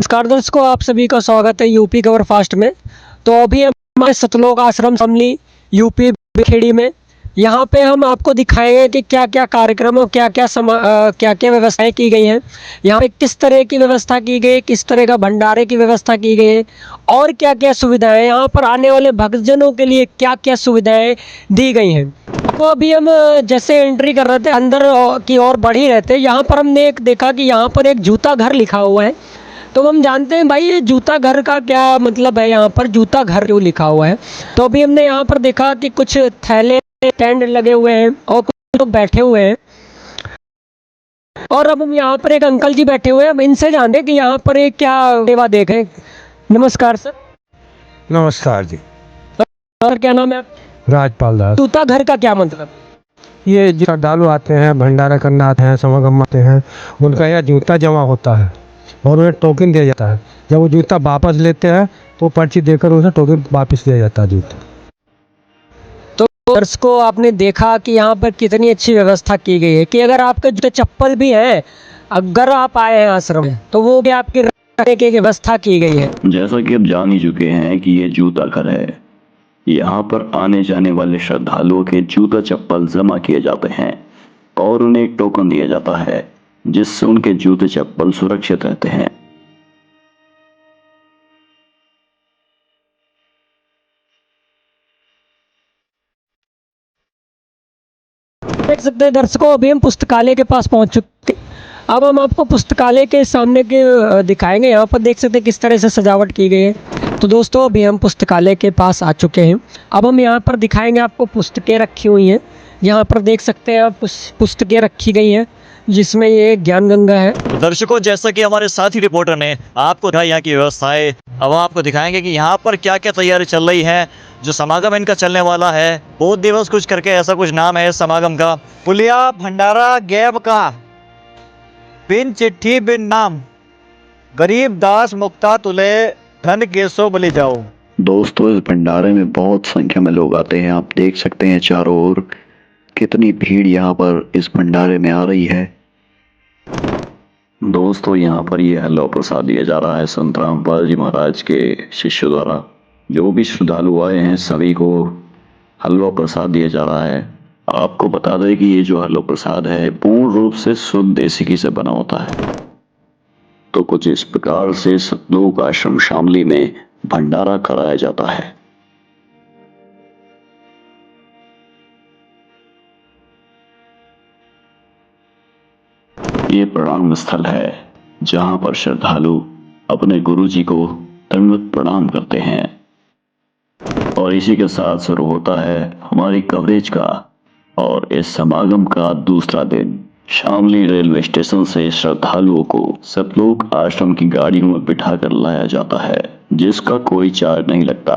नमस्कार दर्शकों, आप सभी का स्वागत है यूपी कवर फास्ट में। तो अभी हम हमारे सतलोक आश्रम शामली यूपी खेड़ी में, यहाँ पे हम आपको दिखाएंगे कि क्या क्या कार्यक्रम और क्या क्या व्यवस्थाएं की गई हैं। यहाँ पे किस तरह की व्यवस्था की गई है, किस तरह का भंडारे की व्यवस्था की गई है और क्या क्या सुविधाएं यहाँ पर आने वाले भक्तजनों के लिए क्या क्या सुविधाएं दी गई हैं। तो अभी हम जैसे एंट्री कर रहे थे अंदर की ओर बढ़ ही रहे थे, यहाँ पर हमने एक देखा कि यहाँ पर एक जूता घर लिखा हुआ है। तो हम जानते हैं भाई ये जूता घर का क्या मतलब है, यहाँ पर जूता घर क्यों लिखा हुआ है। तो अभी हमने यहाँ पर देखा कि कुछ थैले स्टैंड लगे हुए हैं और कुछ लोग बैठे हुए हैं। और अब हम यहाँ पर एक अंकल जी बैठे हुए हैं, हम इनसे जानते हैं कि यहाँ पर एक क्या सेवा देख रहे हैं। नमस्कार सर। नमस्कार जी। सर क्या नाम है आपका? राजपाल दास। जूता घर का क्या मतलब? ये जो श्रद्धालु आते हैं, भंडारा करना आते हैं, समागम आते हैं, उनका यह जूता जमा होता है और उन्हें टोकन दिया जाता है। जब वो जूता वापस लेते हैं तो पर्ची देकर उन्हें टोकन वापस दिया जाता है जूता। तो दर्शकों, आपने देखा कि यहाँ पर कितनी अच्छी व्यवस्था की गई है कि अगर आपके जूते चप्पल भी हैं, अगर आप आए हैं आश्रम में, तो वो भी आपकी रखने की व्यवस्था की गई है। जैसा कि अब जान ही चुके हैं कि ये जूता घर है। यहाँ पर आने जाने वाले श्रद्धालुओं के जूता चप्पल जमा किए जाते हैं और उन्हें एक टोकन दिया जाता है जिससे उनके जूते चप्पल सुरक्षित रहते हैं। देख सकते हैं दर्शकों, अभी हम पुस्तकालय के पास पहुंच चुके हैं। अब हम आपको पुस्तकालय के सामने के दिखाएंगे। यहाँ पर देख सकते हैं किस तरह से सजावट की गई है। तो दोस्तों, अभी हम पुस्तकालय के पास आ चुके हैं। अब हम यहाँ पर दिखाएंगे आपको पुस्तकें रखी हुई हैं। यहाँ पर देख सकते हैं आप पुस्तकें रखी गई हैं, जिसमें ये ज्ञान गंगा है। तो दर्शकों, जैसा कि हमारे साथी रिपोर्टर ने आपको दिखाई यहाँ की व्यवस्थाएं, अब हम आपको दिखाएंगे कि यहाँ पर क्या क्या तैयारी चल रही है। जो समागम इनका चलने वाला है, बोध दिवस कुछ करके ऐसा कुछ नाम है इस समागम का। पुलिया भंडारा गैब का बिन चिट्ठी बिन नाम, गरीब दास मुक्ता तुले धन केसो बलि जाओ। दोस्तों, इस भंडारे में बहुत संख्या में लोग आते हैं। आप देख सकते हैं चारों ओर कितनी भीड़ यहाँ पर इस भंडारे में आ रही है। दोस्तों, यहाँ पर ये हलवा प्रसाद दिया जा रहा है संत रामपाल जी महाराज के शिष्यों द्वारा। जो भी श्रद्धालु आए हैं सभी को हलवा प्रसाद दिया जा रहा है। आपको बता दें कि ये जो हलवा प्रसाद है पूर्ण रूप से शुद्ध देसी घी से बना होता है। तो कुछ इस प्रकार से सतलोक आश्रम शामली में भंडारा कराया जाता है। ये प्रणाम स्थल है जहां पर श्रद्धालु अपने गुरु जी को दंडवत प्रणाम करते हैं। और इसी के साथ शुरू होता है हमारी कवरेज का और इस समागम का दूसरा दिन। शामली रेलवे स्टेशन से श्रद्धालुओं को सतलोक आश्रम की गाड़ियों में बिठाकर लाया जाता है, जिसका कोई चार्ज नहीं लगता,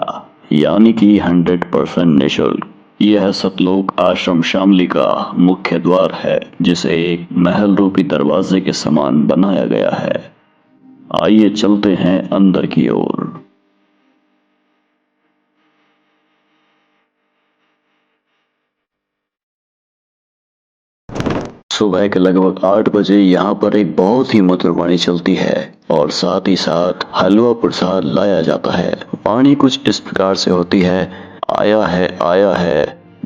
यानी कि 100% निःशुल्क। यह सतलोक आश्रम शामली का मुख्य द्वार है, जिसे एक महल रूपी दरवाजे के समान बनाया गया है। आइए चलते हैं अंदर की ओर। सुबह के लगभग 8 बजे यहाँ पर एक बहुत ही मधुर वाणी चलती है और साथ ही साथ हलवा प्रसाद लाया जाता है। वाणी कुछ इस प्रकार से होती है, आया है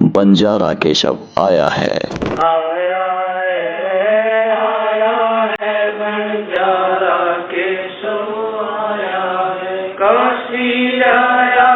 बंजारा केशव आया है। बंजारा केशव आया है, काशी आया